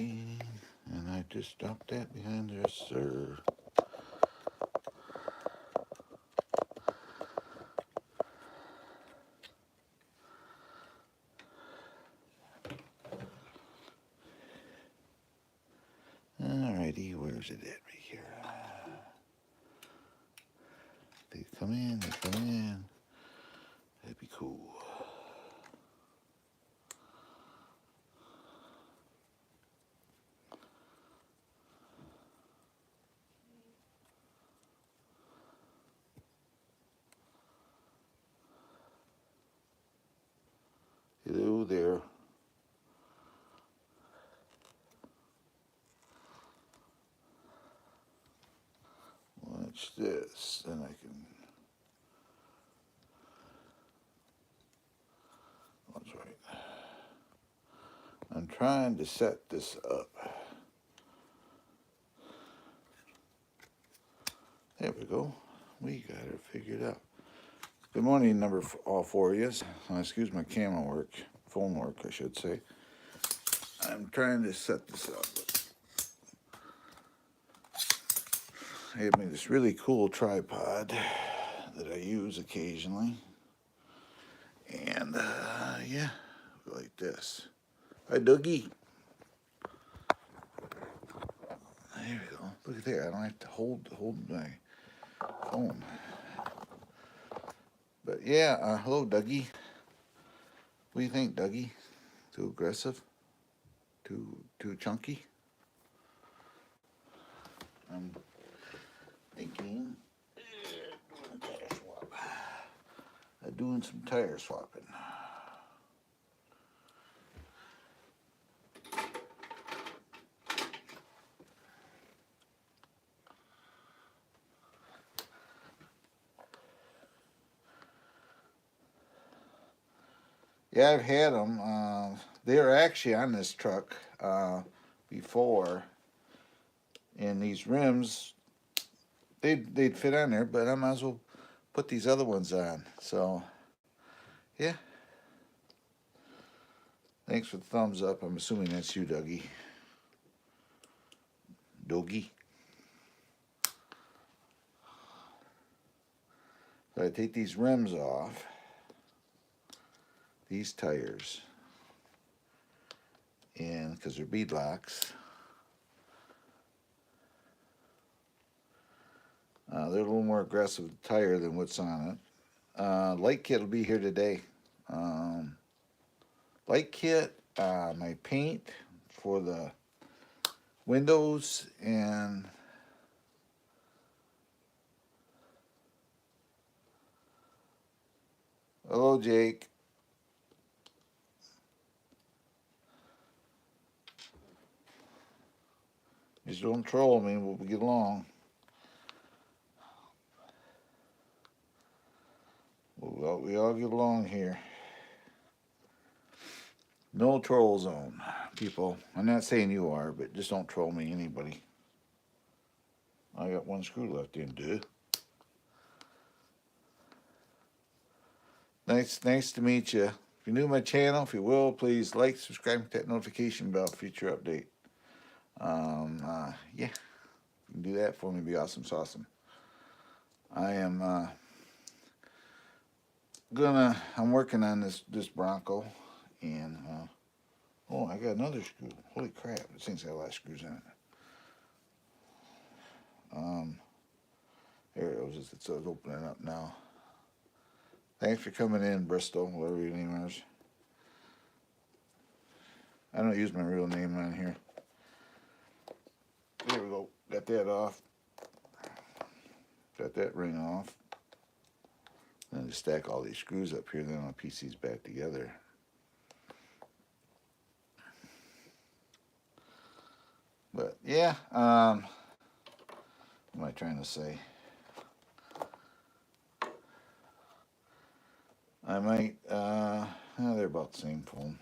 And I just dropped that behind there, sir. Alrighty, where's it at right here? They come in, they come in. That'd be cool. Hello there. Watch this, then I can. That's right. I'm trying to set this up. There we go. We got it figured out. Good morning, all four of you. Excuse my camera work, phone work, I should say. I'm trying to set this up. I have made this really cool tripod that I use occasionally. And, yeah, like this. Hi, Dougie. There we go. Look at there. I don't have to hold my phone. But, yeah, hello, Dougie. What do you think, Dougie? Too aggressive? Too chunky? I'm thinking doing some tire swapping. Yeah, I've had them. They were actually on this truck before, and these rims, they'd fit on there, but I might as well put these other ones on. So, yeah. Thanks for the thumbs up. I'm assuming that's you, Dougie. Dougie. So I take these rims off, these tires, and because they're bead locks. They're a little more aggressive tire than what's on it. Light kit will be here today. Light kit, my paint for the windows, and hello, Jake. Just don't troll me. We'll get along. We all get along here. No troll zone, people. I'm not saying you are, but just don't troll me, anybody. I got one screw left in, dude. Nice to meet you. If you're new to my channel, if you will, please like, subscribe, hit that notification bell for future update. Yeah, you can do that for me. It'd be awesome. It's awesome. I am I'm working on this Bronco, and oh, I got another screw. Holy crap! This thing's got a lot of screws in it. There it goes. It's opening up now. Thanks for coming in, Bristol, whatever your name is. I don't use my real name on here. There we go. Got that off. Got that ring off. Then to stack all these screws up here, then I'll piece these back together. But yeah, what am I trying to say? I might, they're about the same foam.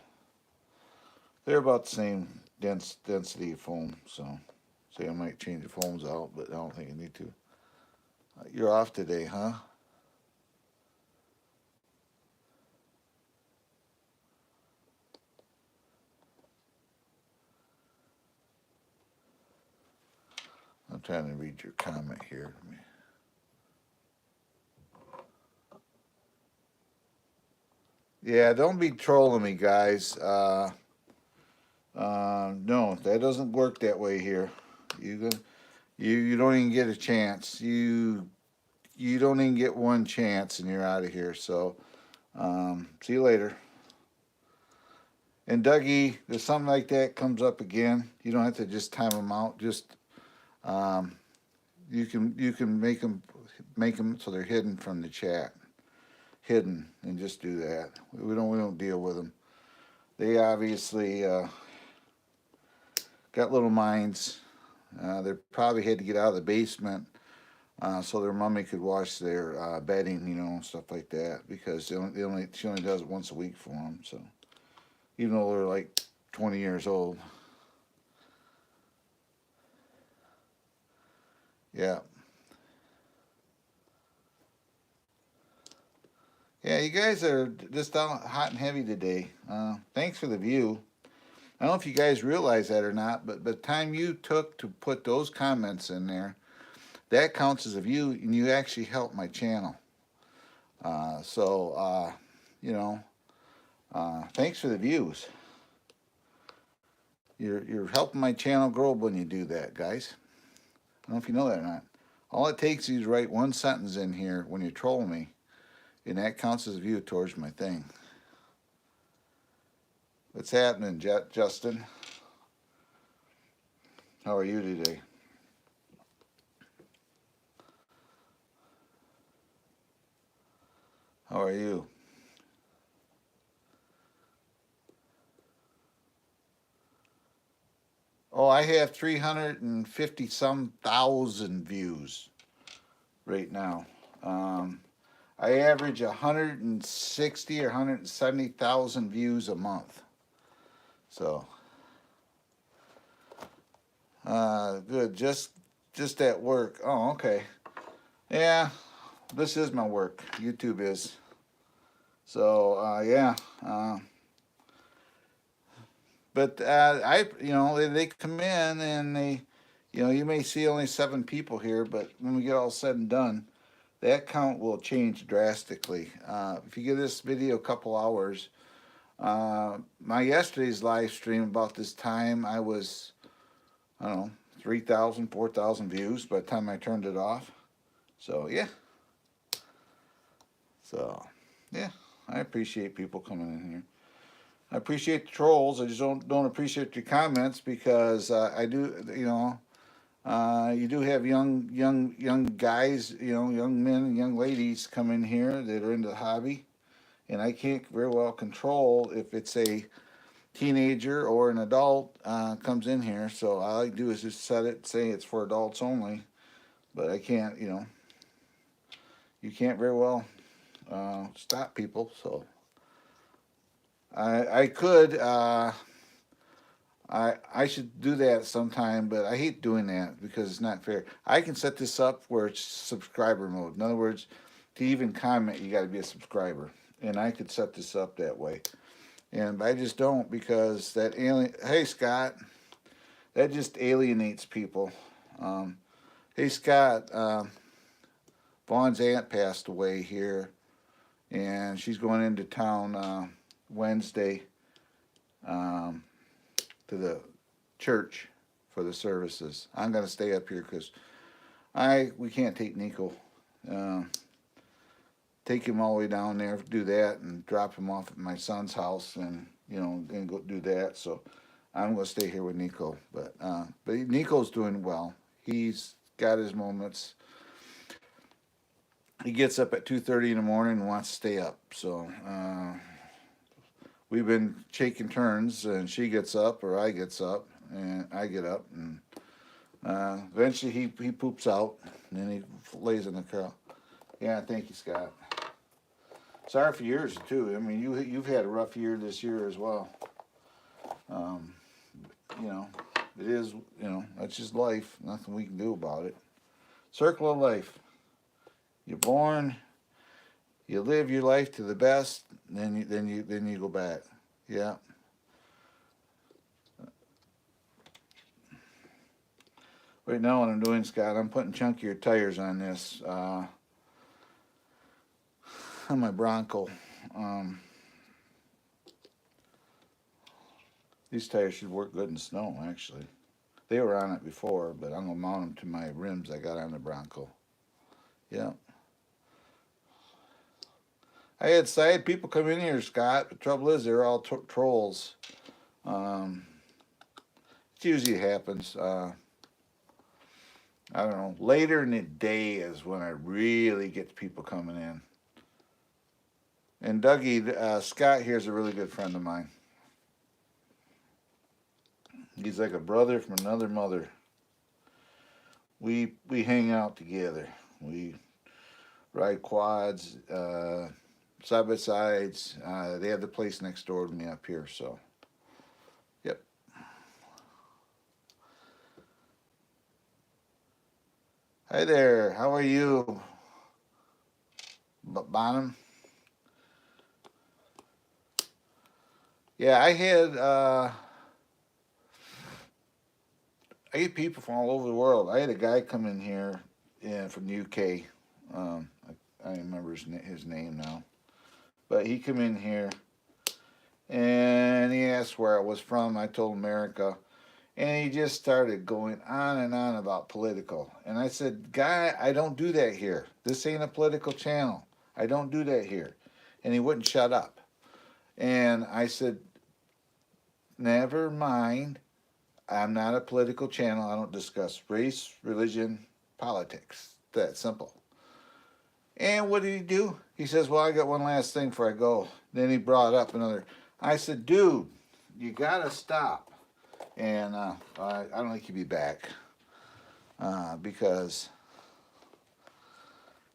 They're about the same density of foam, so I might change the foams out, but I don't think I need to. You're off today, huh? I'm trying to read your comment here. Yeah, don't be trolling me, guys. No, that doesn't work that way here. You you don't even get a chance. You don't even get one chance, and you're out of here. So, see you later. And Dougie, if something like that comes up again, you don't have to just time them out. Just um, you can make them so they're hidden from the chat, hidden, and just do that. We don't deal with them. They obviously got little minds. They probably had to get out of the basement so their mommy could wash their bedding, and stuff like that. Because she only does it once a week for them. So even though they're like 20 years old, yeah, yeah. You guys are just out hot and heavy today. Thanks for the view. I don't know if you guys realize that or not, but the time you took to put those comments in there, that counts as a view, and you actually helped my channel. So, you know, thanks for the views. You're helping my channel grow when you do that, guys. I don't know if you know that or not. All it takes is to write one sentence in here when you troll me, and that counts as a view towards my thing. What's happening, Justin? How are you today? How are you? Oh, I have 350 some thousand views right now. I average 160 or 170,000 views a month. So, good. Just at work. Oh, okay. Yeah, this is my work. YouTube is. So, yeah. But they come in and you may see only 7 people here, but when we get all said and done, that count will change drastically. If you give this video a couple hours, my yesterday's live stream about this time, I was, I don't know, 3,000, 4,000 views by the time I turned it off. So, yeah. So, yeah, I appreciate people coming in here. I appreciate the trolls. I just don't appreciate your comments because I do, you do have young guys, young men and young ladies come in here that are into the hobby, and I can't very well control if it's a teenager or an adult comes in here. So all I do is just set it, say it's for adults only, but I can't, you can't very well stop people. So I could. I should do that sometime, but I hate doing that because it's not fair. I can set this up where it's subscriber mode. In other words, to even comment, you got to be a subscriber, and I could set this up that way. And I just don't because that alien. Hey Scott, that just alienates people. Hey Scott, Vaughn's aunt passed away here, and she's going into town Wednesday. To the church for the services. I'm going to stay up here because we can't take Nico. Take him all the way down there, do that, and drop him off at my son's house, and and go do that. So I'm going to stay here with Nico. But Nico's doing well. He's got his moments. He gets up at 2:30 in the morning and wants to stay up. So we've been taking turns, and she gets up or I gets up, and I get up, and eventually he poops out, and then he lays in the car. Yeah, thank you, Scott. Sorry for yours too. I mean, you've had a rough year this year as well. It is, that's just life. Nothing we can do about it. Circle of life. You're born. You live your life to the best, then you go back. Yeah. Right now what I'm doing, Scott, I'm putting chunkier tires on this, on my Bronco. Um, these tires should work good in snow, actually. They were on it before, but I'm going to mount them to my rims I got on the Bronco. Yeah. I had people come in here, Scott. The trouble is, they're all trolls. Um, it usually happens. I don't know. Later in the day is when I really get the people coming in. And Dougie, Scott here is a really good friend of mine. He's like a brother from another mother. We hang out together. We ride quads, side by sides. They have the place next door to me up here, so yep. Hi there. How are you, Bonham? Yeah, I get people from all over the world. I had a guy come in here, yeah, from the UK. I remember his name now, but he come in here and he asked where I was from. I told America, and he just started going on and on about political. And I said, "Guy, I don't do that here. This ain't a political channel. I don't do that here." And he wouldn't shut up. And I said, "Never mind. I'm not a political channel. I don't discuss race, religion, politics. That simple." And what did he do? He says, "Well, I got one last thing before I go." Then he brought up another. I said, "Dude, you gotta stop." And I don't think he'll be back because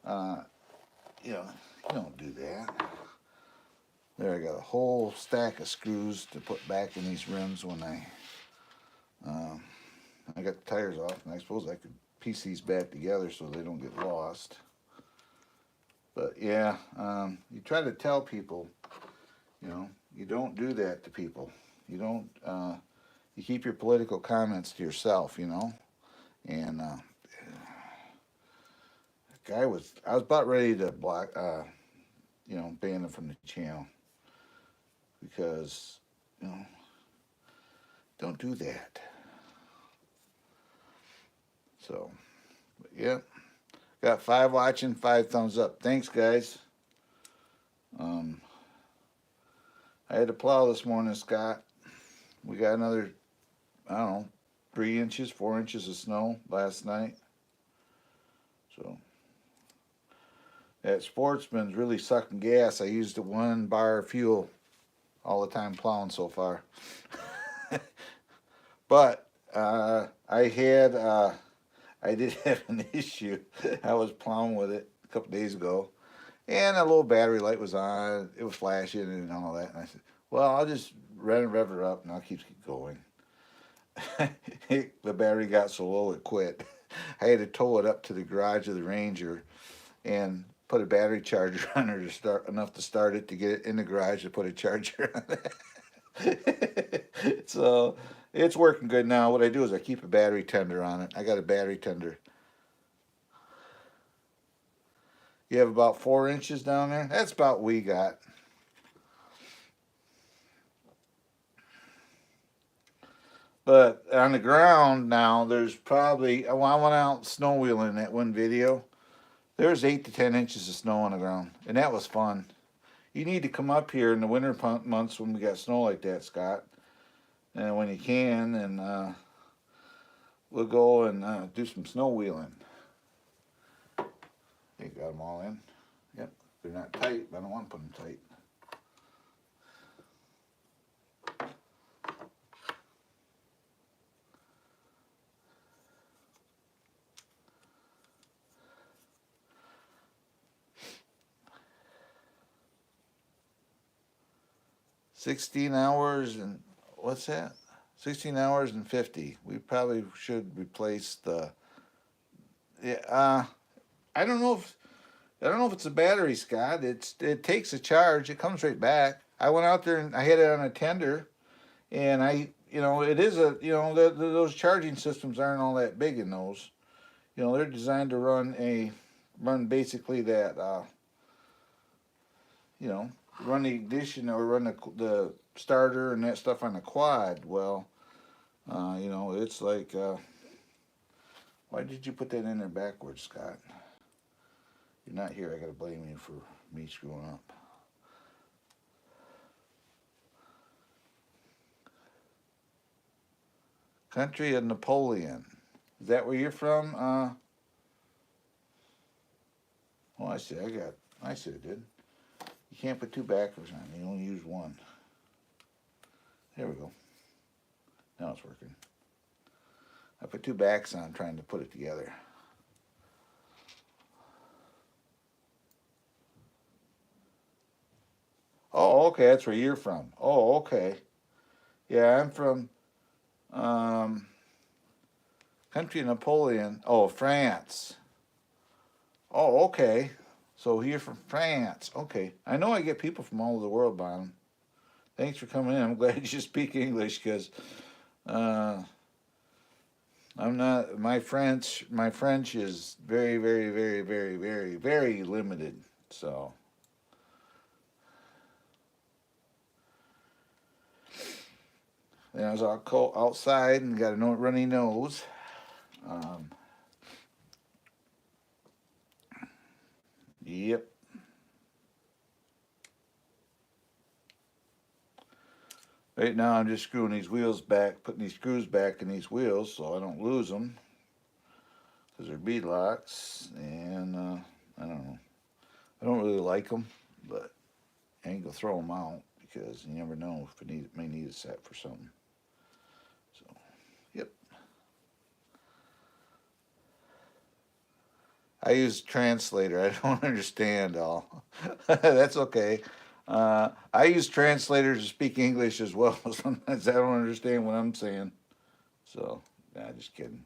you know, you don't do that. There, I got a whole stack of screws to put back in these rims when I got the tires off, and I suppose I could piece these back together so they don't get lost. But yeah, you try to tell people, you don't do that to people. You don't. You keep your political comments to yourself, And the guy I was about ready to block, ban him from the channel because, don't do that. So, yeah. Got 5 watching, 5 thumbs up. Thanks, guys. I had to plow this morning, Scott. We got another, I don't know, 3 inches, 4 inches of snow last night. So, that Sportsman's really sucking gas. I used 1 bar of fuel all the time plowing so far. But I did have an issue. I was plowing with it a couple days ago, and a little battery light was on. It was flashing and all that. And I said, "Well, I'll just rev her up, and I'll keep going." The battery got so low it quit. I had to tow it up to the garage of the Ranger, and put a battery charger on her to start it to get it in the garage to put a charger on it. So it's working good now. What I do is I keep a battery tender on it. I got a battery tender. You have about 4 inches down there? That's about what we got. But on the ground now, there's probably, I went out snow wheeling that one video. There's 8 to 10 inches of snow on the ground, and that was fun. You need to come up here in the winter months when we got snow like that, Scott. And when you can, and we'll go and do some snow wheeling. You got them all in? Yep. They're not tight, but I don't want to put them tight. $16 and what's that? 16 hours and 50. We probably should replace the. Yeah. I don't know if it's a battery, Scott. It takes a charge. It comes right back. I went out there and I had it on a tender, and you know, it is a, you know, those charging systems aren't all that big in those. You know, they're designed to run basically that, you know, run the ignition or run the starter and that stuff on the quad. Well, you know, it's like, why did you put that in there backwards, Scott? You're not here. I got to blame you for me screwing up. Country of Napoleon. Is that where you're from? Oh, I see. I see it did. You can't put two backers on. You only use one. There we go. Now it's working. I put two backs on trying to put it together. Oh, okay. That's where you're from. Oh, okay. Yeah, I'm from um, country of Napoleon. Oh, France. Oh, okay. So you're from France. Okay. I know I get people from all over the world, Bonham. Thanks for coming in. I'm glad you speak English because uh, I'm not my French is very, very, very, very, very, very limited. So then I was outside and got a runny nose. Um, yep. Right now I'm just screwing these wheels back, putting these screws back in these wheels so I don't lose them because they're bead locks, and I don't know. I don't really like them, but I ain't gonna throw them out because you never know if it may need a set for something. So, yep. I use translator. I don't understand all. That's okay. I use translators to speak English as well. Sometimes I don't understand what I'm saying. So, nah, just kidding.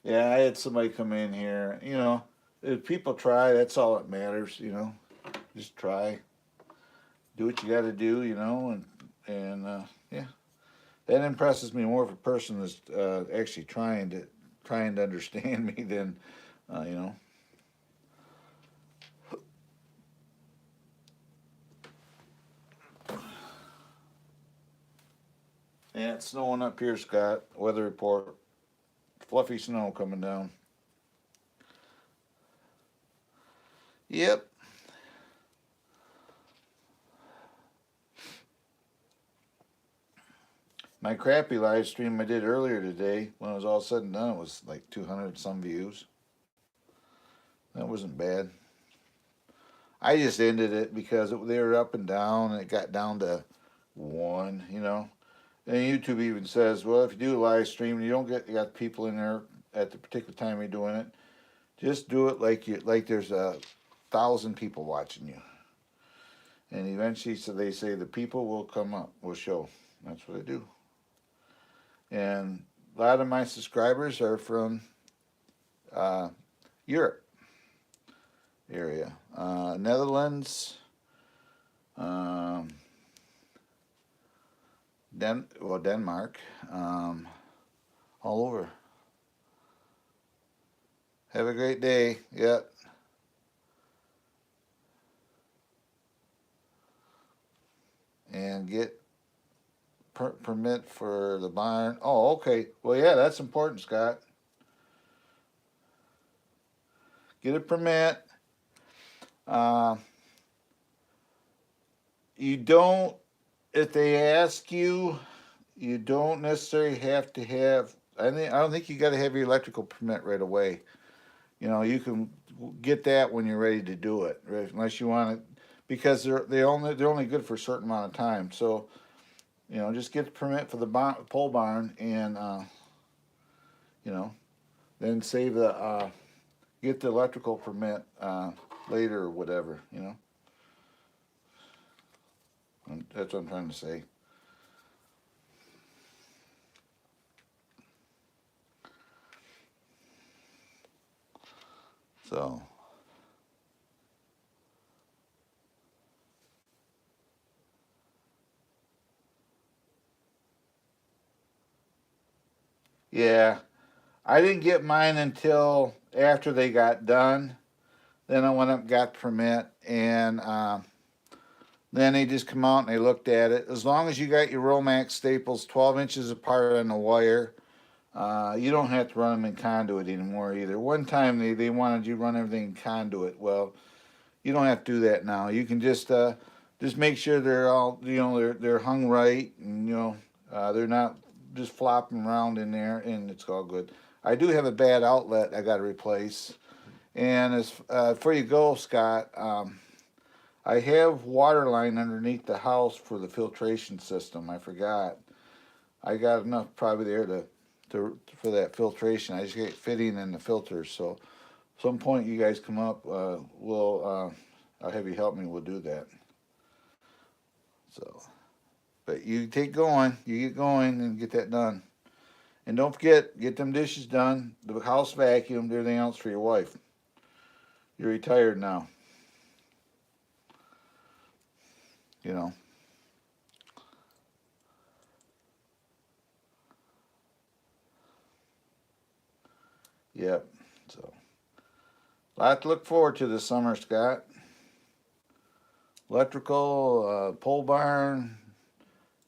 Yeah, I had somebody come in here. You know, if people try, that's all that matters. You know, just try, do what you got to do. You know, and yeah, that impresses me more if a person is actually trying to understand me than you know. Yeah, it's snowing up here, Scott. Weather report: fluffy snow coming down. Yep. My crappy live stream I did earlier today, when it was all said and done, it was like 200 some views. That wasn't bad. I just ended it because they were up and down, and it got down to one. You know, and YouTube even says, well, if you do a live stream and you got people in there at the particular time you're doing it, just do it like there's 1,000 people watching you. And eventually, so they say the people will come up, will show. That's what I do. And a lot of my subscribers are from uh, Europe area, Netherlands, um, Denmark, all over. Have a great day. Yep. And get permit for the barn. Oh, okay. Well, yeah, that's important, Scott. Get a permit. Uh, you don't, if they ask you, you don't necessarily have to have. I don't think you got to have your electrical permit right away. You know, you can get that when you're ready to do it, right? Unless you want to, because they're only good for a certain amount of time. So you know, just get the permit for the pole barn, and you know, then save the get the electrical permit later or whatever. You know, and that's what I'm trying to say. So Yeah, I didn't get mine until after they got done. Then I went up and got the permit, and then they just come out and they looked at it. As long as you got your Romax staples 12 inches apart on the wire, you don't have to run them in conduit anymore either. One time they wanted you to run everything in conduit. Well, you don't have to do that now. You can just make sure they're all they're hung right, and they're not just flopping around in there, and it's all good. I do have a bad outlet I got to replace, and as before you go, Scott, I have water line underneath the house for the filtration system. I forgot. I got enough probably there to for that filtration. I just get fitting in the filters. So some point you guys come up, I'll have you help me. We'll do that. So, but you take going, you get going and get that done. And don't forget, get them dishes done, the house vacuumed, everything else for your wife. You're retired now, you know. Yep. So, a lot to look forward to this summer, Scott. Electrical, pole barn.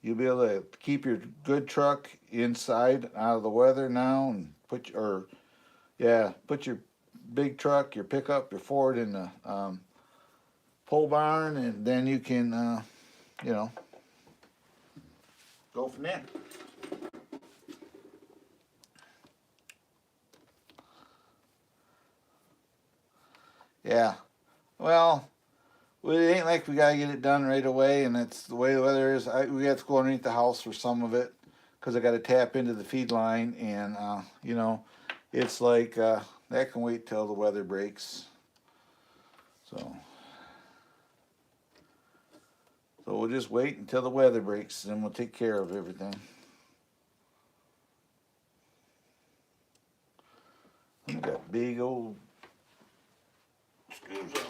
You'll be able to keep your good truck inside out of the weather now, and put your big truck, your pickup, your Ford in the pole barn, and then you can, you know, go from there. Yeah. Well, it ain't like we gotta get it done right away, and it's the way the weather is. We have to go underneath the house for some of it because I got to tap into the feed line, and it's like that can wait till the weather breaks. So, so we'll just wait until the weather breaks, and we'll take care of everything. We got big old screws out.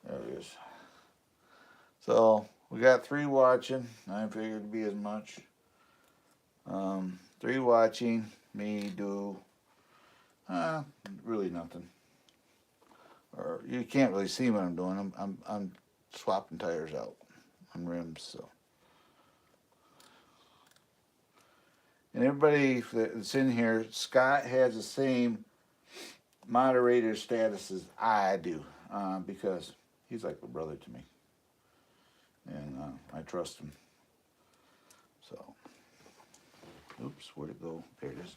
There it is. So we got three watching. I figured it'd be as much. Three watching me do uh, really nothing. Or you can't really see what I'm doing. I'm swapping tires out on rims. So, and everybody that's in here, Scott has the same moderator status as I do because he's like a brother to me, and I trust him. So, oops, where'd it go? There it is.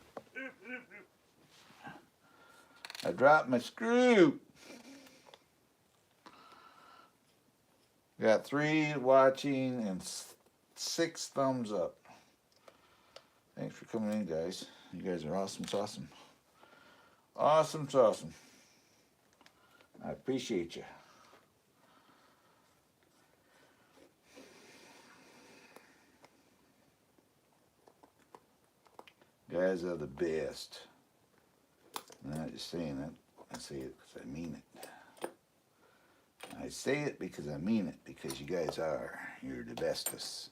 I dropped my screw. Got three watching and six thumbs up. Thanks for coming in, guys. You guys are awesome, awesome. Awesome, awesome. I appreciate you. Guys are the best. I'm not just saying it. I say it because I mean it. I say it because I mean it, because you guys are. You're the bestest.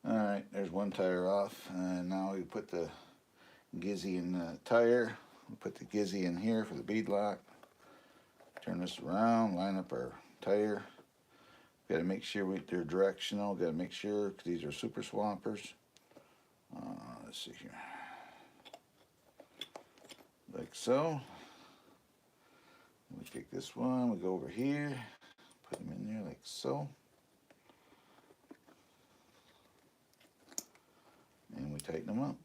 Alright, there's one tire off. And now we put the gizzy in the tire. We put the gizzy in here for the bead lock. Turn this around, line up our tire. Got to make sure they're directional. Got to make sure, because these are super swampers. Let's see here. Like so. We take this one, we go over here, put them in there like so. And we tighten them up.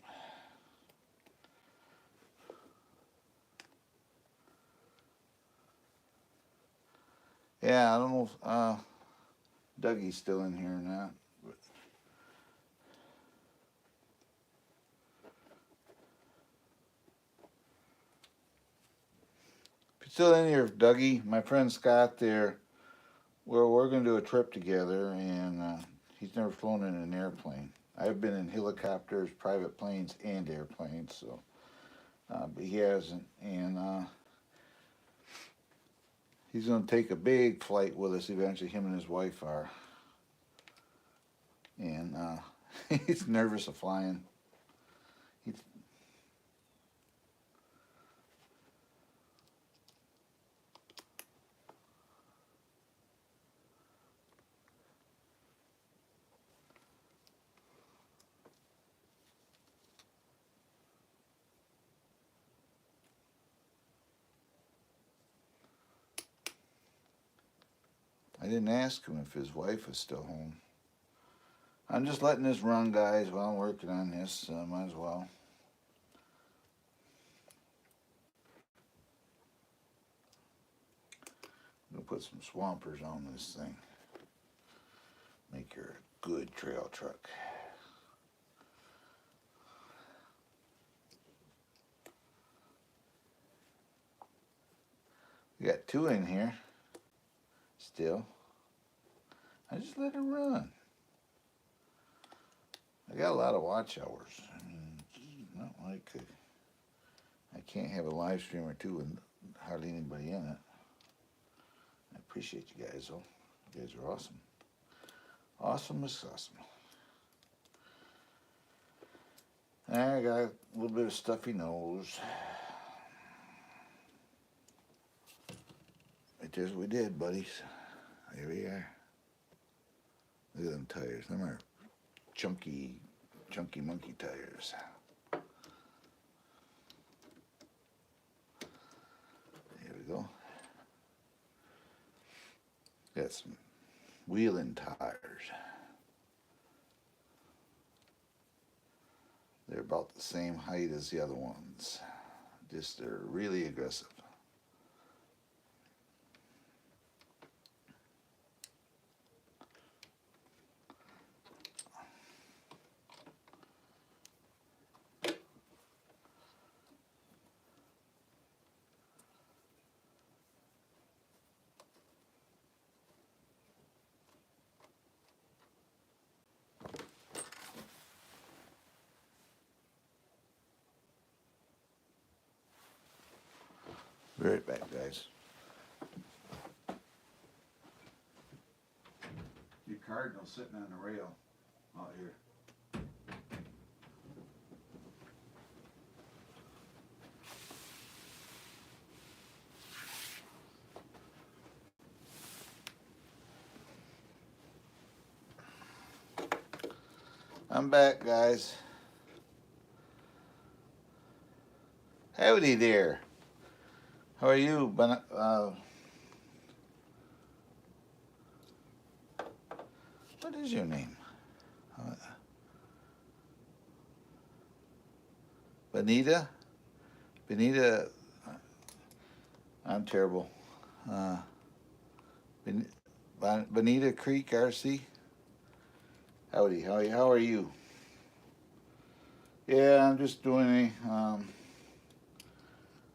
Yeah, I don't know if Dougie's still in here or not. But if you're still in here, Dougie, my friend Scott there, we're going to do a trip together, and he's never flown in an airplane. I've been in helicopters, private planes, and airplanes, so but he hasn't. And He's going to take a big flight with us eventually. Him and his wife are, and he's nervous of flying. He's, I didn't ask him if his wife was still home. I'm just letting this run, guys, while I'm working on this. Might as well. I'm going to put some swampers on this thing. Make her a good trail truck. We got 2 in here still. I just let her run. I got a lot of watch hours. I mean, it's not like I can't have a live stream or 2 and hardly anybody in it. I appreciate you guys, though. You guys are awesome. Awesome is awesome. I got a little bit of stuffy nose. But there's what we did, buddies. Here we are. Look at them tires. Them are chunky monkey tires. There we go. Got some wheeling tires. They're about the same height as the other ones. Just they're really aggressive. Be right back, guys. Your cardinal sitting on the rail out here. I'm back, guys. Howdy there. How are you? What is your name? Benita? Benita, I'm terrible. Benita Creek RC? Howdy, how are you? Yeah, I'm just doing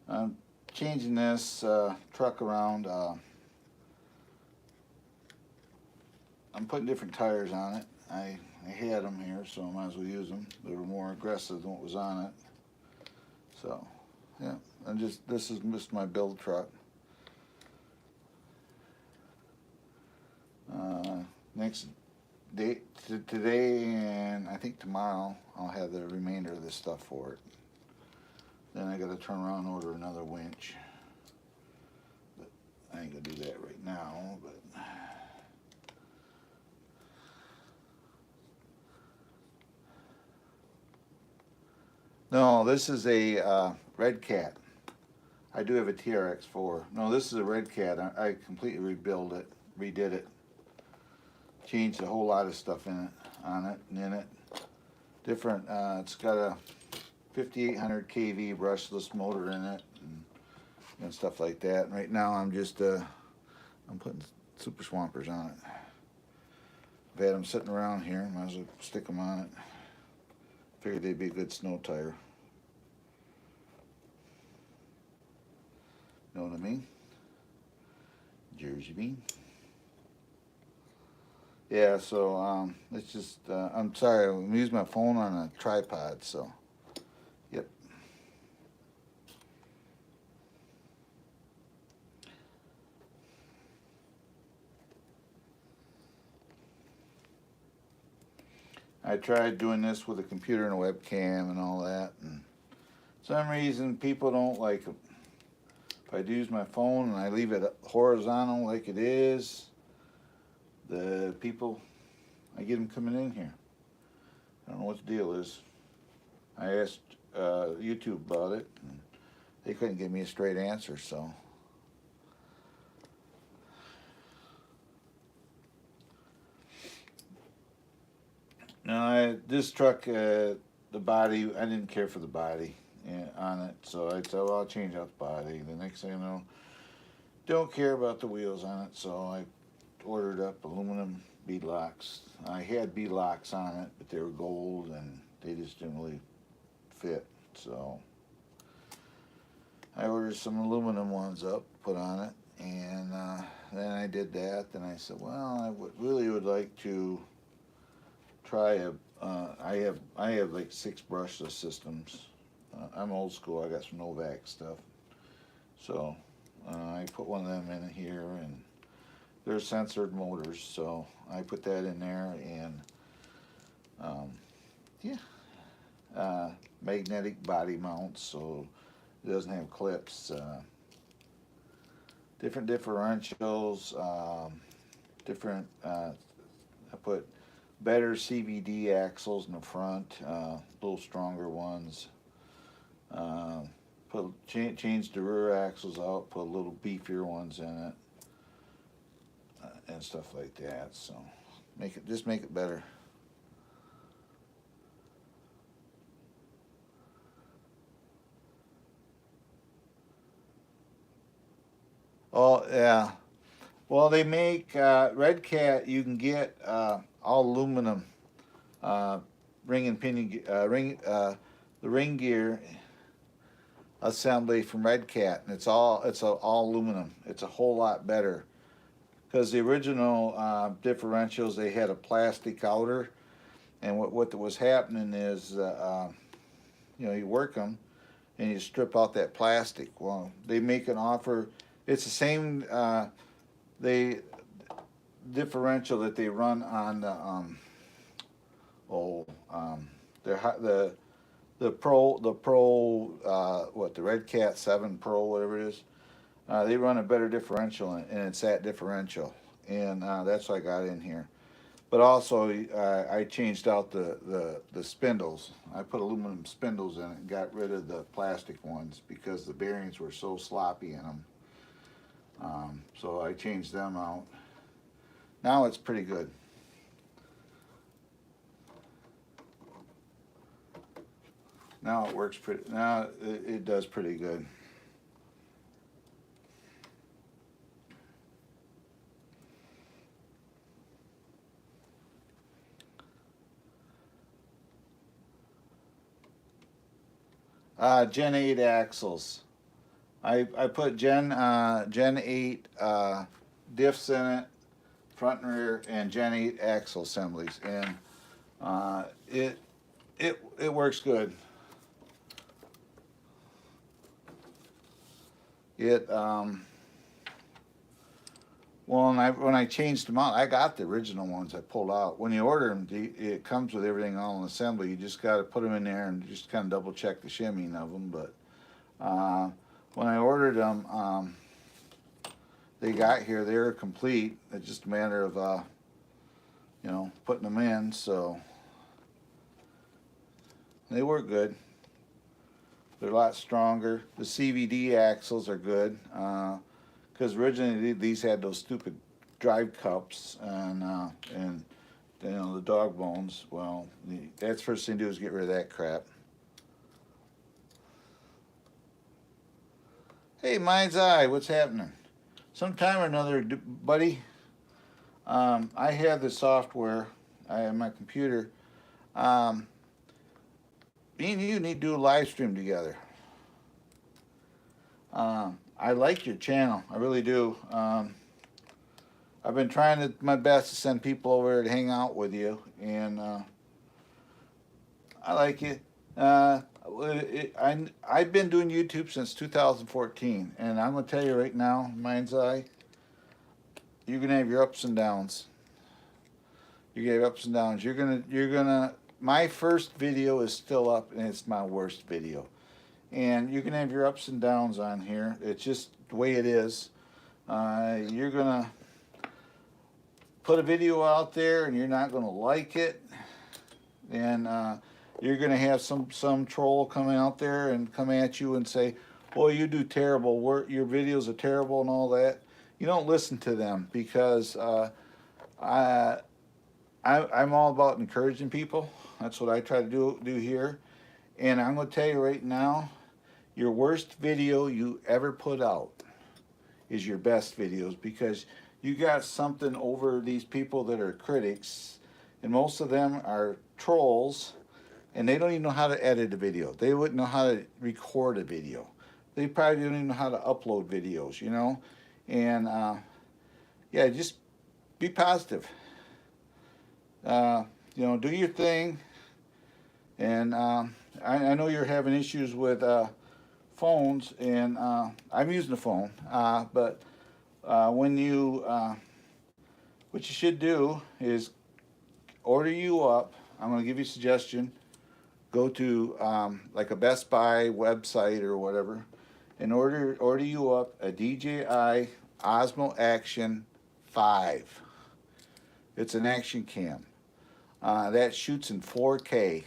I'm changing this truck around. I'm putting different tires on it. I had them here, so I might as well use them. They were more aggressive than what was on it. So, yeah, this is just my build truck. Next day, today and I think tomorrow, I'll have the remainder of this stuff for it. Then I got to turn around and order another winch. But I ain't gonna do that right now. But no, this is a Red Cat. I do have a TRX4. No, this is a Red Cat. I completely redid it. Changed a whole lot of stuff on it, and in it. Different, it's got a 5800 kV brushless motor in it, and stuff like that. And right now I'm just, I'm putting Super Swampers on it. I've had them sitting around here, might as well stick them on it. Figured they'd be a good snow tire. Know what I mean? Jersey bean. Yeah, so it's just, I'm sorry, I'm using my phone on a tripod, so, yep. I tried doing this with a computer and a webcam and all that, and for some reason people don't like it. If I use my phone and I leave it horizontal like it is, the people, I get them coming in here. I don't know what the deal is. I asked YouTube about it, and they couldn't give me a straight answer, so. Now, this truck, the body, I didn't care for the body on it, so I said, well, I'll change out the body. The next thing I know, don't care about the wheels on it, so I ordered up aluminum bead locks. I had bead locks on it, but they were gold, and they just didn't really fit, so I ordered some aluminum ones up, put on it, and then I did that. Then I said, well, I really would like to try a. I have like 6 brushless systems. I'm old school. I got some Novak stuff, so I put one of them in here, and they're sensored motors, so I put that in there, and yeah, magnetic body mounts, so it doesn't have clips. Different differentials, different. I put better CVD axles in the front, a little stronger ones. Changed the rear axles out, put a little beefier ones in it, and stuff like that. So make it better. Oh yeah. Well, they make Red Cat. You can get all aluminum ring and pinion the ring gear assembly from Red Cat, and it's all aluminum. It's a whole lot better because the original differentials, they had a plastic outer, and what was happening is you work them and you strip out that plastic. Well, they make an offer. It's the same they differential that they run on the the Red Cat 7 Pro, whatever it is. They run a better differential, and it's that differential, and that's what I got in here. But also, I changed out the spindles. I put aluminum spindles in it and got rid of the plastic ones because the bearings were so sloppy in them. So I changed them out. Now it's pretty good. Now it works pretty. Now it does pretty good. Gen 8 axles. I put Gen 8 diffs in it, front and rear, and Gen 8 axle assemblies, and it works good. Well, when I changed them out, I got the original ones I pulled out. When you order them, it comes with everything all in assembly. You just got to put them in there and just kind of double check the shimming of them. But when I ordered them, they got here. They were complete. It's just a matter of putting them in. So they work good. They're a lot stronger. The CVD axles are good. Because originally these had those stupid drive cups and the dog bones. Well, that's the first thing to do is get rid of that crap. Hey, Mind's Eye, what's happening? Sometime or another, buddy. I have the software. I have my computer. Me and you need to do a live stream together. I like your channel. I really do. I've been trying my best to send people over there to hang out with you, and I like it. I've been doing YouTube since 2014, and I'm going to tell you right now, Mind's Eye, you're going to have your ups and downs. You get ups and downs. You're gonna. My first video is still up, and it's my worst video. And you can have your ups and downs on here. It's just the way it is. You're gonna put a video out there, and you're not gonna like it, and you're gonna have some troll come out there and come at you and say, "Boy, you do terrible. Your videos are terrible and all that." You don't listen to them because I I'm all about encouraging people. That's what I try to do here. And I'm going to tell you right now, your worst video you ever put out is your best videos, because you got something over these people that are critics, and most of them are trolls, and they don't even know how to edit a video. They wouldn't know how to record a video. They probably don't even know how to upload videos, you know? And yeah, just be positive. You know, do your thing. And I know you're having issues with phones, and I'm using the phone. But when you, what you should do is order you up. I'm going to give you a suggestion. Go to like a Best Buy website or whatever, and order you up a DJI Osmo Action 5. It's an action cam. That shoots in 4K.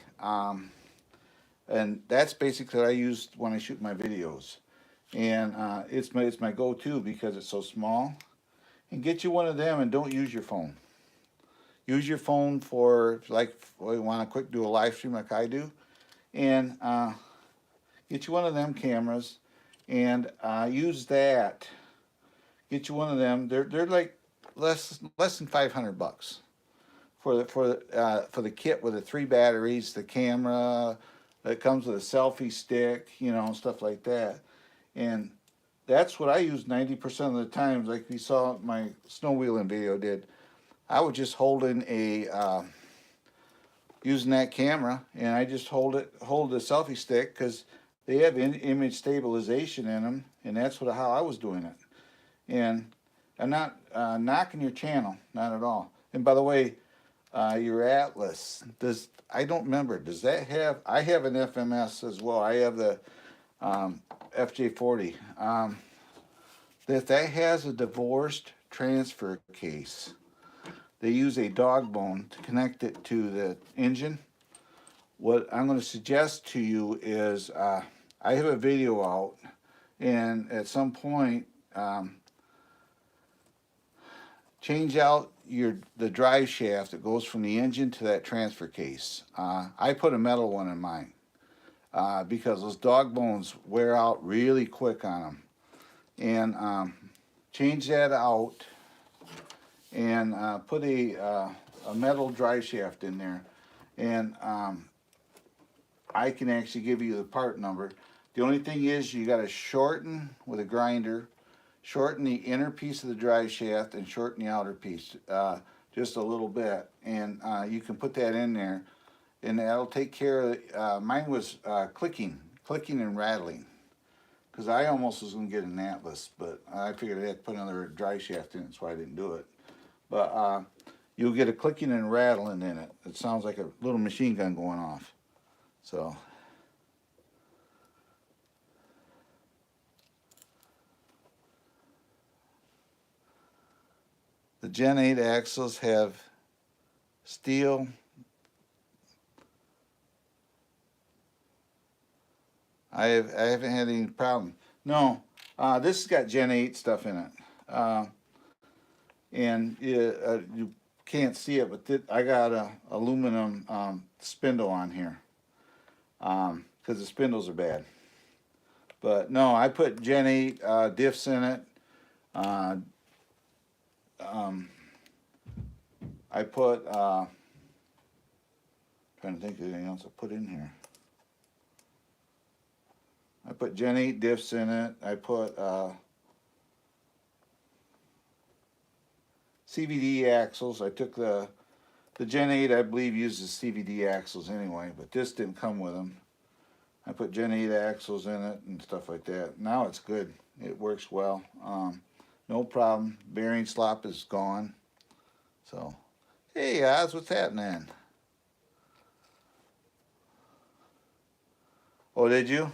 And that's basically what I use when I shoot my videos. And it's my go-to because it's so small. And get you one of them, and don't use your phone. Use your phone for, like, well, you want to quick do a live stream like I do. And get you one of them cameras, and use that. Get you one of them. They're like less than $500 for the kit with the 3 batteries, the camera. It comes with a selfie stick, you know, stuff like that. And that's what I use 90% of the times. Like we saw my snow wheeling video did. I was just holding using that camera, and I just hold the selfie stick, because they have image stabilization in them, and that's how I was doing it. And I'm not knocking your channel, not at all. And by the way, your Atlas, I don't remember, does that have, I have an FMS as well. I have the FJ40. That has a divorced transfer case. They use a dog bone to connect it to the engine. What I'm going to suggest to you is, I have a video out, and at some point, change out the drive shaft that goes from the engine to that transfer case. I put a metal one in mine because those dog bones wear out really quick on them. And change that out, and put a metal drive shaft in there. And I can actually give you the part number. The only thing is, you got to shorten with a grinder, shorten the inner piece of the drive shaft, and shorten the outer piece just a little bit. And you can put that in there, and that'll take care of mine was clicking and rattling, because I almost was going to get an Atlas, but I figured I had to put another drive shaft in it, so I didn't do it. But you'll get a clicking and rattling in it. It sounds like a little machine gun going off. So the Gen 8 axles have steel. I haven't had any problem. No, this has got Gen 8 stuff in it. And you can't see it, but I got a aluminum spindle on here, because the spindles are bad. But no, I put Gen 8 diffs in it. I put, trying to think of anything else I put in here. I put Gen 8 diffs in it. I put CVD axles. I took the Gen 8, I believe, uses CVD axles anyway, but this didn't come with them. I put Gen 8 axles in it and stuff like that. Now it's good. It works well. No problem. Bearing slop is gone. So, Hey, Oz, what's happening? Oh, did you?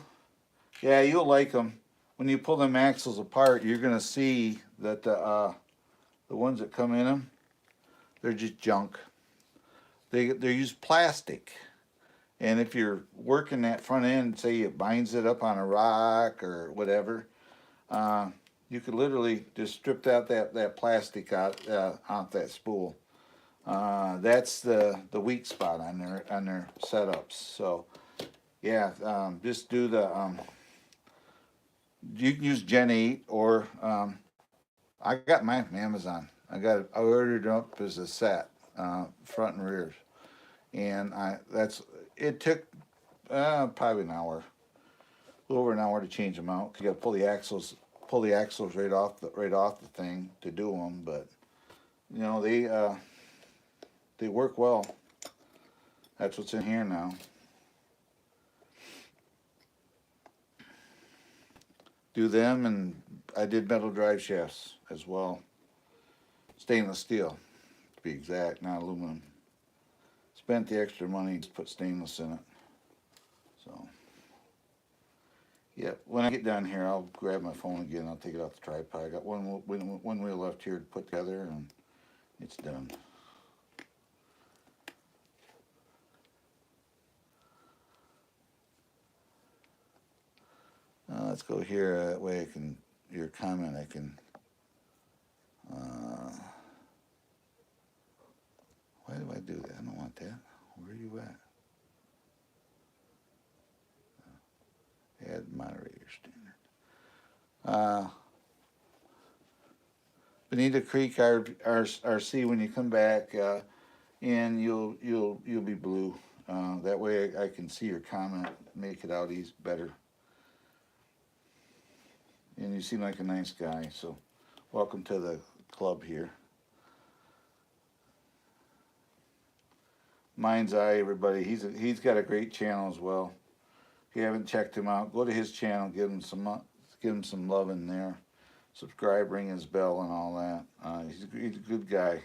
Yeah, you'll like them. When you pull them axles apart, you're gonna see that the ones that come in them, they're just junk. They use plastic, and if you're working that front end, say it binds it up on a rock or whatever, uh, you could literally just strip out that plastic out that spool. That's the weak spot on their setups. So yeah, just do the you can use Gen 8 or I got mine from Amazon. I ordered it up as a set, front and rears, and I that's it took probably an hour, a little over an hour to change them out. 'Cause you got to pull the axles right off the thing to do them. But you know they work well. That's what's in here now. Do them, and I did metal drive shafts as well. Stainless steel, to be exact, not aluminum. Spent the extra money to put stainless in it. So, yeah, when I get down here, I'll grab my phone again. I'll take it off the tripod. I got one wheel left here to put together, and it's done. Let's go here. That way I can, your comment, I can, uh, why do I do that? I don't want that. Where are you at? Add moderator standard. Bonita Creek RC, when you come back, and you'll be blue. That way I can see your comment, make it out easy better. And you seem like a nice guy, so welcome to the club here. Mind's Eye, everybody. He's got a great channel as well. If you haven't checked him out, go to his channel, give him some love in there. Subscribe, ring his bell, and all that. He's a good guy.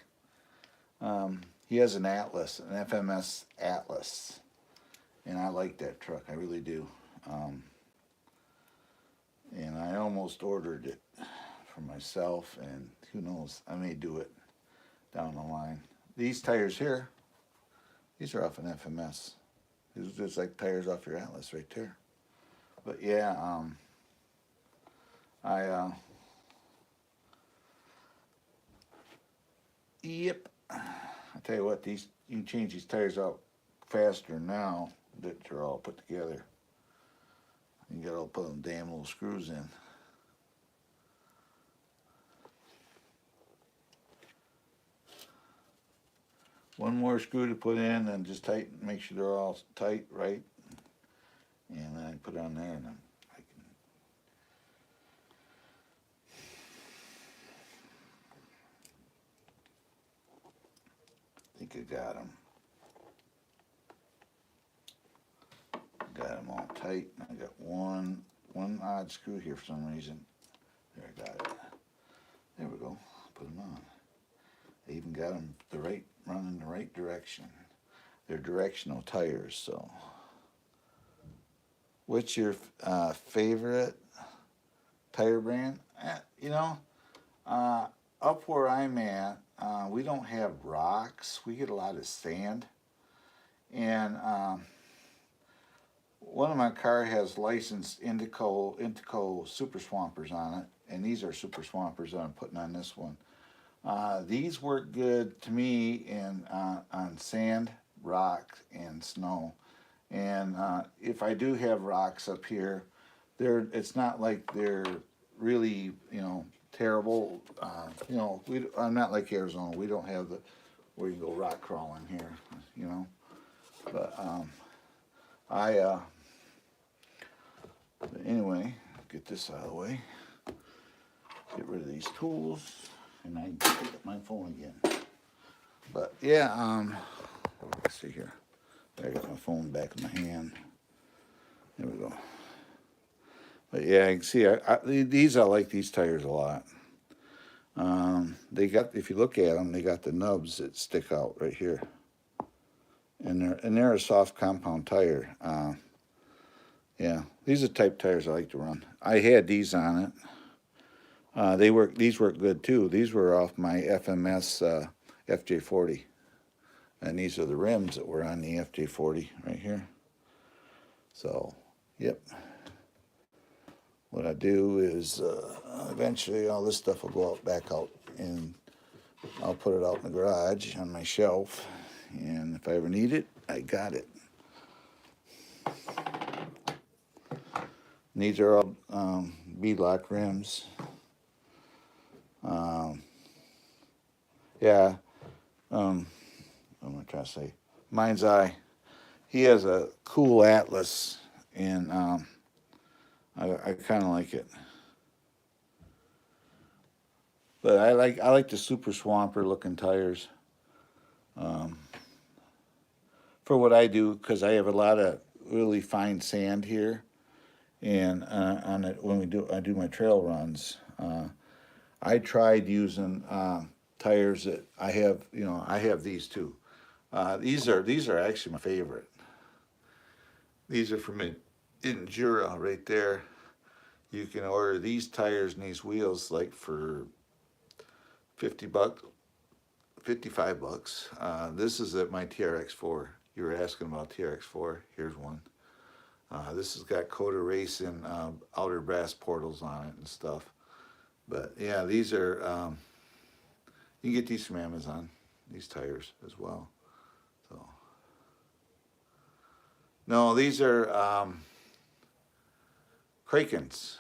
He has an Atlas, an FMS Atlas, and I like that truck. I really do. And I almost ordered it for myself, and who knows, I may do it down the line. These tires here, these are off an FMS. These are just like tires off your Atlas right there. But yeah, yep. I tell you what, these you can change these tires out faster now that they're all put together. You got to put them damn little screws in. One more screw to put in, and just tighten, make sure they're all tight, right? And then I put it on there, and I think I got them. Got them all tight. I got one odd screw here for some reason. There, I got it. There we go. Put them on. I even got them running the right direction. They're directional tires. So, what's your favorite tire brand? You know, up where I'm at, we don't have rocks. We get a lot of sand, and one of my car has licensed Indico Super Swampers on it, and these are Super Swampers that I'm putting on this one. These work good to me in on sand, rock, and snow. And if I do have rocks up here, it's not like they're really terrible. I'm not like Arizona. We don't have the where you go rock crawling here. But but anyway, get this out of the way. Get rid of these tools, and I can pick up my phone again. But yeah, let's see here. I got my phone back in my hand. There we go. But yeah, you can see these. I like these tires a lot. They got, if you look at them, they got the nubs that stick out right here, and they're a soft compound tire. Yeah, these are the type tires I like to run. I had these on it. These work good too. These were off my FMS FJ40, and these are the rims that were on the FJ40 right here. So, yep. What I do is eventually all this stuff will go out back out, and I'll put it out in the garage on my shelf, and if I ever need it, I got it. And these are all beadlock rims. Yeah, what am I trying to say? Mind's Eye. He has a cool Atlas, and I kind of like it. But I like the Super Swamper looking tires. For what I do, because I have a lot of really fine sand here, and on it when I do my trail runs, I tried using tires that I have. You know, I have these too. These are actually my favorite. These are from Endura right there. You can order these tires and these wheels like for $50, $55. This is at my TRX4. You were asking about TRX4. Here's one. This has got Coda Race and outer brass portals on it and stuff. But yeah, these are, you can get these from Amazon, these tires as well. So, no, these are Krakens.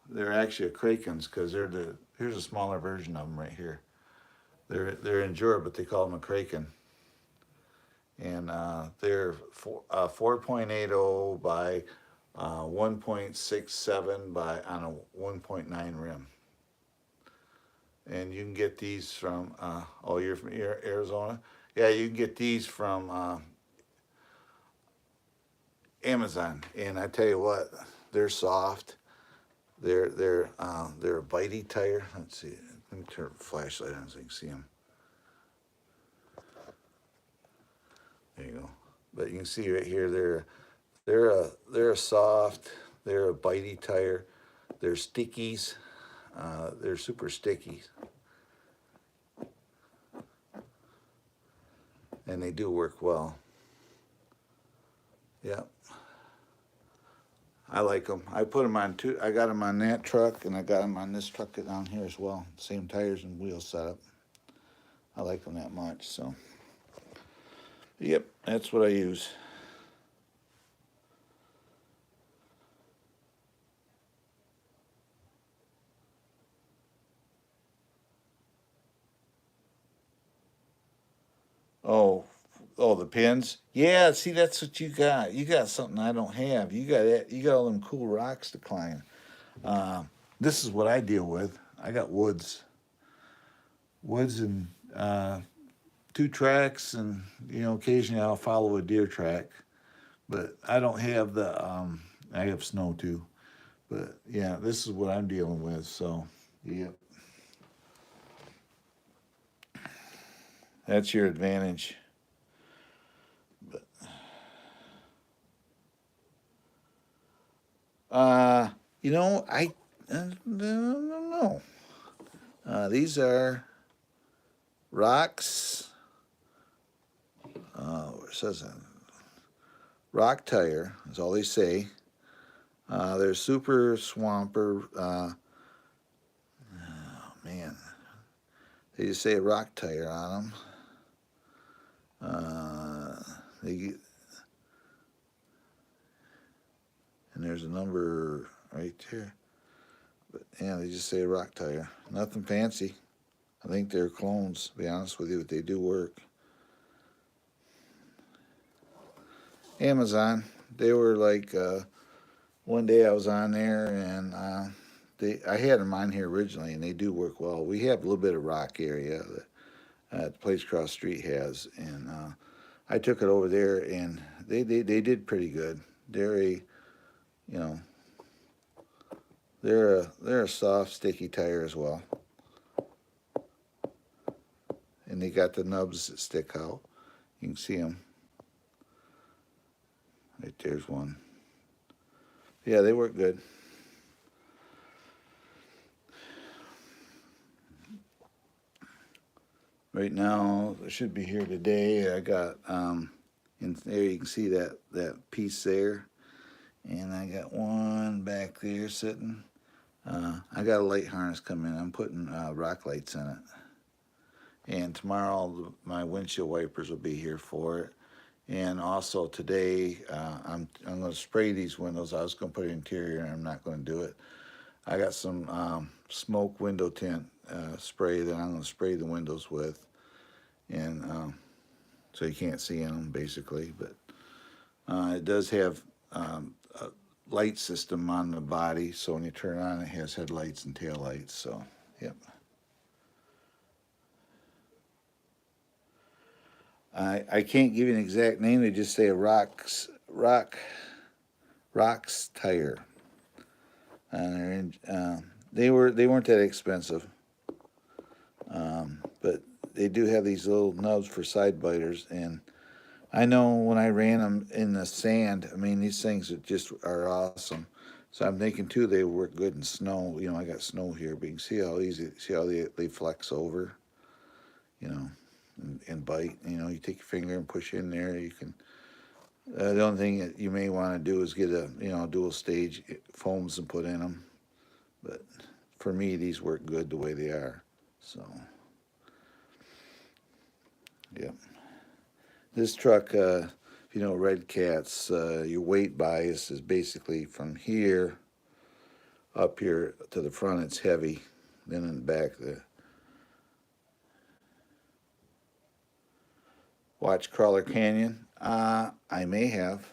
They're actually a Krakens because here's a smaller version of them right here. They're Endura, but they call them a Kraken. And they're 4.80 by 1.67 by on a 1.9 rim. And you can get these from, oh, you're from Arizona? Yeah, you can get these from Amazon. And I tell you what, they're soft. They're a bitey tire. Let's see. Let me turn the flashlight on so you can see them. There you go. But you can see right here, they're a soft. They're a bitey tire. They're stickies. They're super sticky, and they do work well. Yep. I like them. I put them on two. I got them on that truck, and I got them on this truck down here as well. Same tires and wheel setup. I like them that much. So, yep, that's what I use. Oh, oh, the pins. Yeah, see, that's what you got. You got something I don't have. You got it. You got all them cool rocks to climb. This is what I deal with. I got woods and two tracks, and occasionally I'll follow a deer track, but I don't have the. I have snow too, but yeah, this is what I'm dealing with. So, yeah, that's your advantage. But uh, I don't know. These are rocks. It says rock tire. That's all they say. They're Super Swamper. Oh man, they just say rock tire on them. And there's a number right there. But yeah, they just say rock tire. Nothing fancy. I think they're clones, to be honest with you, but they do work. Amazon. They were like one day I was on there, and I had them on here originally, and they do work well. We have a little bit of rock area that the place across the street has, and I took it over there, and they did pretty good. They're a you know they're a soft, sticky tire as well. and they got the nubs that stick out. You can see them. Right there's one. Yeah, they work good. Right now, I should be here today. I got in there. You can see that piece there, and I got one back there sitting. I got a light harness coming. I'm putting rock lights in it, and tomorrow my windshield wipers will be here for it. And also today, I'm going to spray these windows. I was going to put interior, and I'm not going to do it. I got some smoke window tint spray that I'm going to spray the windows with, and so you can't see in them basically. But it does have a light system on the body, so when you turn it on, it has headlights and tail lights. So, yep. I can't give you an exact name. They just say a Rox tire. And they weren't that expensive, but they do have these little nubs for side biters. And I know when I ran them in the sand, I mean these things are awesome. So I'm thinking too they work good in snow. You know, I got snow here, but you can see how they flex over. You know, and bite. You know, you take your finger and push in there. You can. The only thing that you may want to do is get a dual stage foams and put in them. But for me, these work good the way they are. So, yeah. This truck, if you know Red Cats, your weight bias is basically from here up here to the front. It's heavy. Then in the back, watch Crawler Canyon. I may have.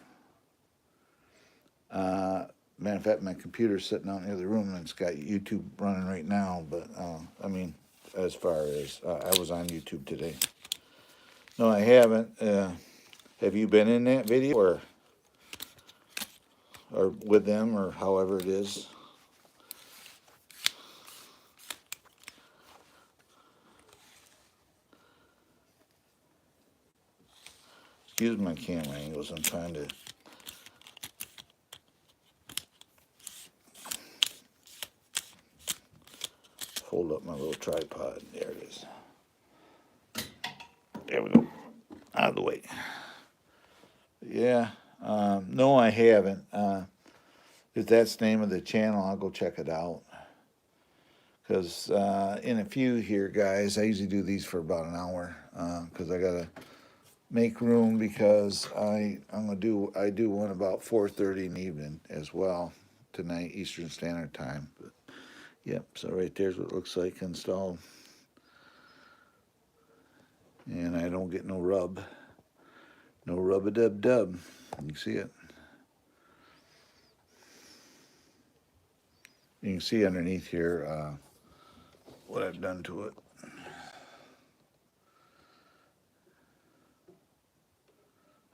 Matter of fact, my computer's sitting out in the other room and it's got YouTube running right now. But I mean, as far as I was on YouTube today. No, I haven't. Have you been in that video or with them or however it is? Excuse my camera angles. I'm trying to. Hold up my little tripod. There it is. There we go. Out of the way. Yeah. No, I haven't. If that's the name of the channel, I'll go check it out. Because in a few here, guys, I usually do these for about an hour. Because I gotta make room because I do one about 4:30 in the evening as well tonight, Eastern Standard Time. But yep. So right there's what it looks like installed. And I don't get no rub. No rub-a-dub-dub. You can see it. You can see underneath here what I've done to it.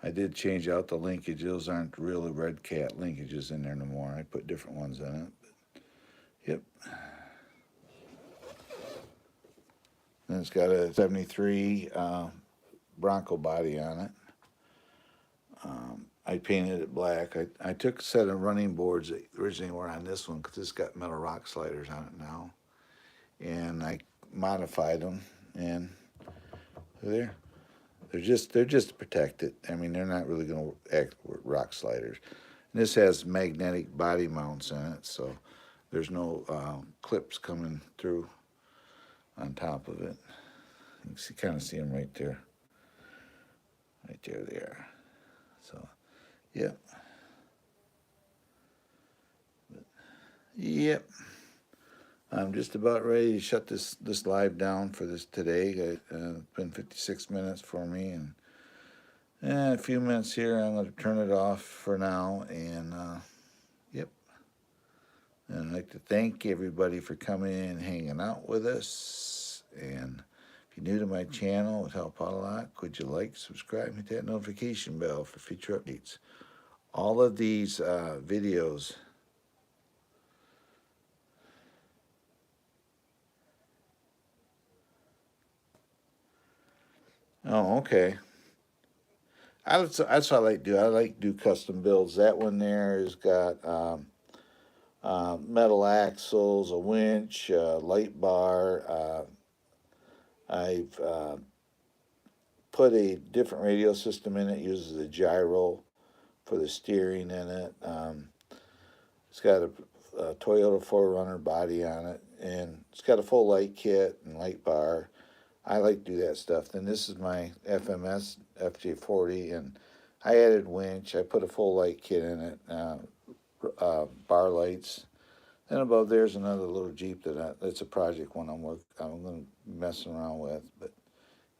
I did change out the linkage. Those aren't really Red Cat linkages in there no more. I put different ones in it. But, yep. And it's got a 73 Bronco body on it. I painted it black. I took a set of running boards that originally were on this one because it's got metal rock sliders on it now. And I modified them, and they're they're just to protect it. I mean, they're not really going to act with rock sliders. And this has magnetic body mounts in it, so there's no clips coming through on top of it. You can kind of see them right there. Right there they are. So, yep. Yep. I'm just about ready to shut this live down for this today. It's been 56 minutes for me, and a few minutes here. I'm going to turn it off for now, and yep. And I'd like to thank everybody for coming in and hanging out with us. And if you're new to my channel, it would help out a lot. Could you like, subscribe, hit that notification bell for future updates. All of these videos Oh, okay. That's what I like to do. I like to do custom builds. That one there has got metal axles, a winch, light bar. I've put a different radio system in it. Uses a gyro for the steering in it. It's got a Toyota 4Runner body on it, and it's got a full light kit and light bar. I like to do that stuff. Then this is my FMS FJ40, and I added winch. I put a full light kit in it, bar lights. Then above there's another little Jeep that's a project one I'm going to be messing around with. But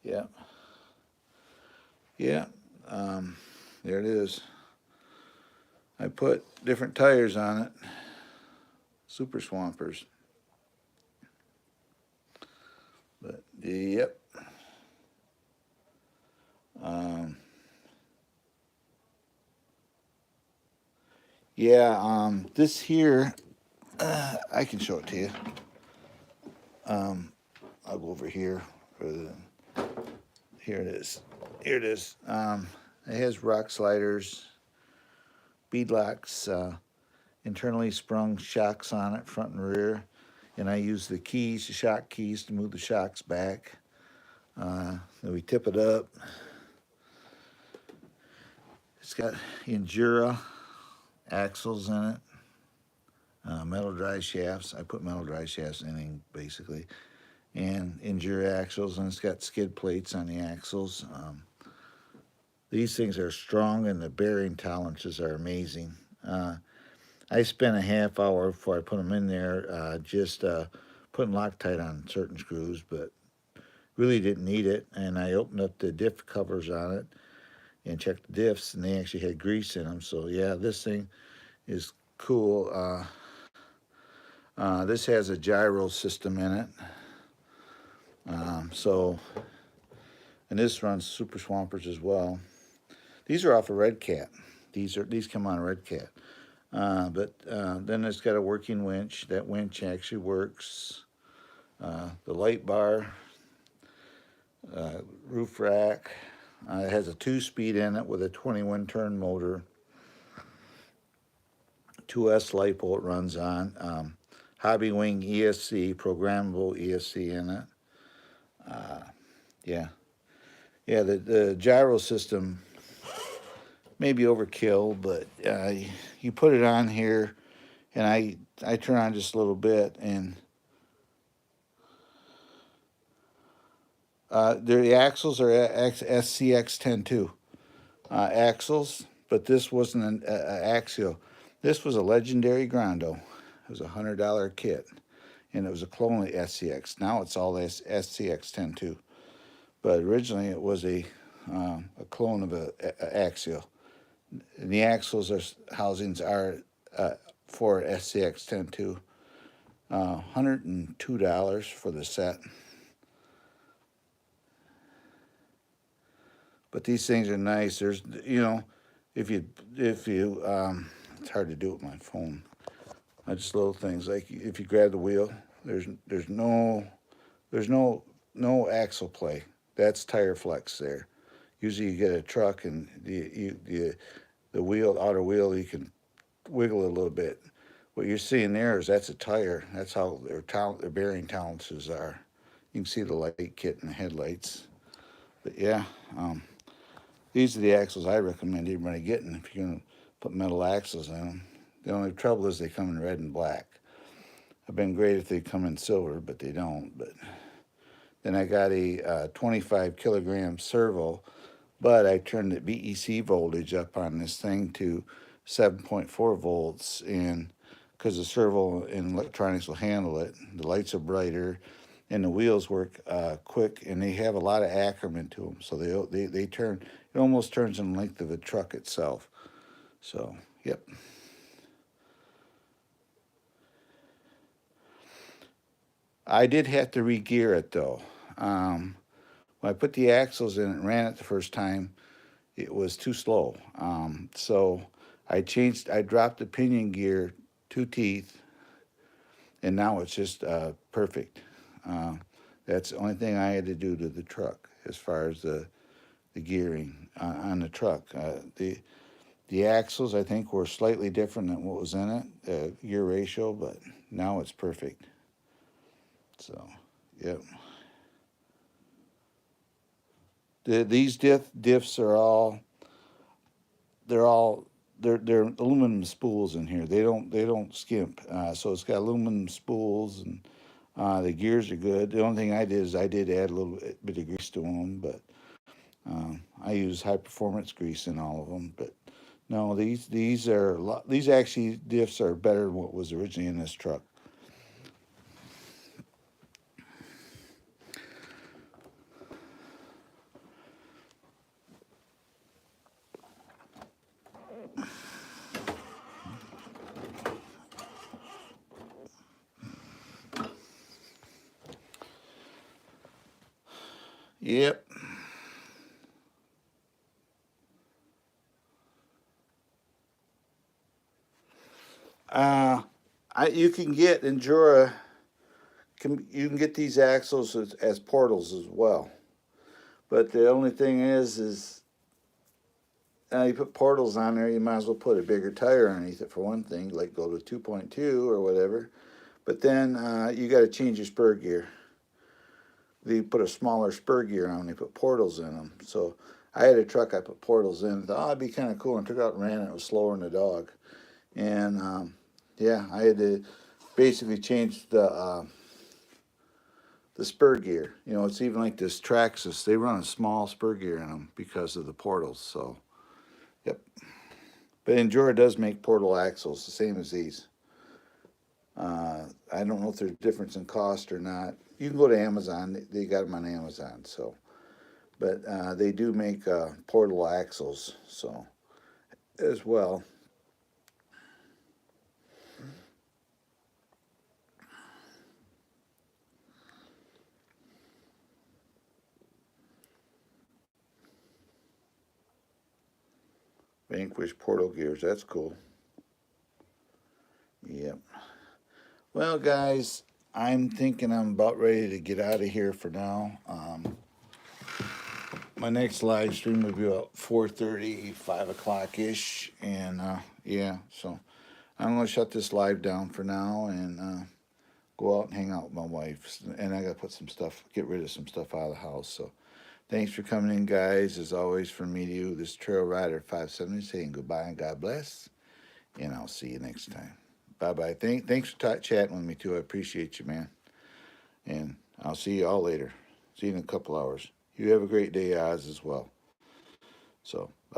yeah, yeah, um, there it is. I put different tires on it, Super Swampers. But yep. Um, yeah, this here, I can show it to you. Um, I'll go over here for the. Here it is. Here it is. It has rock sliders, beadlocks, internally sprung shocks on it, front and rear, and I use the keys, the shock keys, to move the shocks back. Then we tip it up. It's got Endura axles in it, metal drive shafts. I put metal drive shafts in anything basically, and Endura axles, and it's got skid plates on the axles. These things are strong, and the bearing tolerances are amazing. I spent a half hour before I put them in there, just putting Loctite on certain screws, but really didn't need it. And I opened up the diff covers on it and checked the diffs, and they actually had grease in them. So yeah, this thing is cool. This has a gyro system in it. And this runs Super Swampers as well. These are off a Red Cat. These come on a Red Cat. But then it's got a working winch. That winch actually works. The light bar, roof rack. It has a 2-speed in it with a 21 turn motor. 2S LiPo it runs on. Hobbywing ESC, programmable ESC in it. Yeah. Yeah, the gyro system may be overkill, but you put it on here, and I turn on just a little bit, and the axles are SCX102 axles, but this wasn't an axial. This was a legendary Grando. It was $100 kit, and it was a clone of SCX. Now it's all SCX102, but originally it was a clone of a axial. And the axles housings are for SCX102. $102 for the set. But these things are nice. There's, if you, it's hard to do with my phone. Just little things like if you grab the wheel, there's no axle play. That's tire flex there. Usually you get a truck and the wheel, outer wheel, you can wiggle it a little bit. What you're seeing there is that's a tire. That's how their bearing tolerances are. You can see the light kit and the headlights. But yeah, these are the axles I recommend everybody getting if you're going to put metal axles in them. The only trouble is they come in red and black. I've been great if they come in silver, but they don't. But then I got a 25 kilogram servo, but I turned the BEC voltage up on this thing to 7.4 volts, and because the servo and electronics will handle it, the lights are brighter, and the wheels work quick, and they have a lot of Ackerman to them, so they turn. It almost turns in the length of the truck itself. So, yep. I did have to re-gear it though. When I put the axles in and ran it the first time, it was too slow. So I dropped the pinion gear 2 teeth, and now it's just perfect. That's the only thing I had to do to the truck as far as the gearing on the truck. The axles I think were slightly different than what was in it, gear ratio, but now it's perfect. So, yep. These diffs are all they're aluminum spools in here. They don't skimp. So it's got aluminum spools and the gears are good. The only thing I did is I did add a little bit of grease to them, but I use high performance grease in all of them. But no, these actually diffs are better than what was originally in this truck. Yep. Uh, you can get Endura. You can get these axles as portals as well. But the only thing is you put portals on there, you might as well put a bigger tire underneath it for one thing, like go to 2.2 or whatever. But then you got to change your spur gear. They put a smaller spur gear on. They put portals in them. So I had a truck I put portals in. I thought, oh, it'd be kind of cool. And took out and ran it. It was slower than a dog. And yeah, I had to basically change the spur gear. You know, it's even like this Traxxas. They run a small spur gear in them because of the portals. So, yep. But Endura does make portal axles, the same as these. I don't know if there's a difference in cost or not. You can go to Amazon. They got them on Amazon. So, but they do make portal axles. So, as well. Vanquish portal gears. That's cool. Yep. Well, guys, I'm thinking I'm about ready to get out of here for now. My next live stream will be about 4:30, 5 o'clock ish, and yeah, so I'm gonna shut this live down for now and go out and hang out with my wife. And I gotta put some stuff, get rid of some stuff out of the house. So thanks for coming in, guys. As always, from me to you, this Trail Rider 570 saying goodbye and God bless, and I'll see you next time. Bye bye. Thanks for chatting with me too. I appreciate you, man. And I'll see you all later. See you in a couple hours. You have a great day, Oz, as well. So.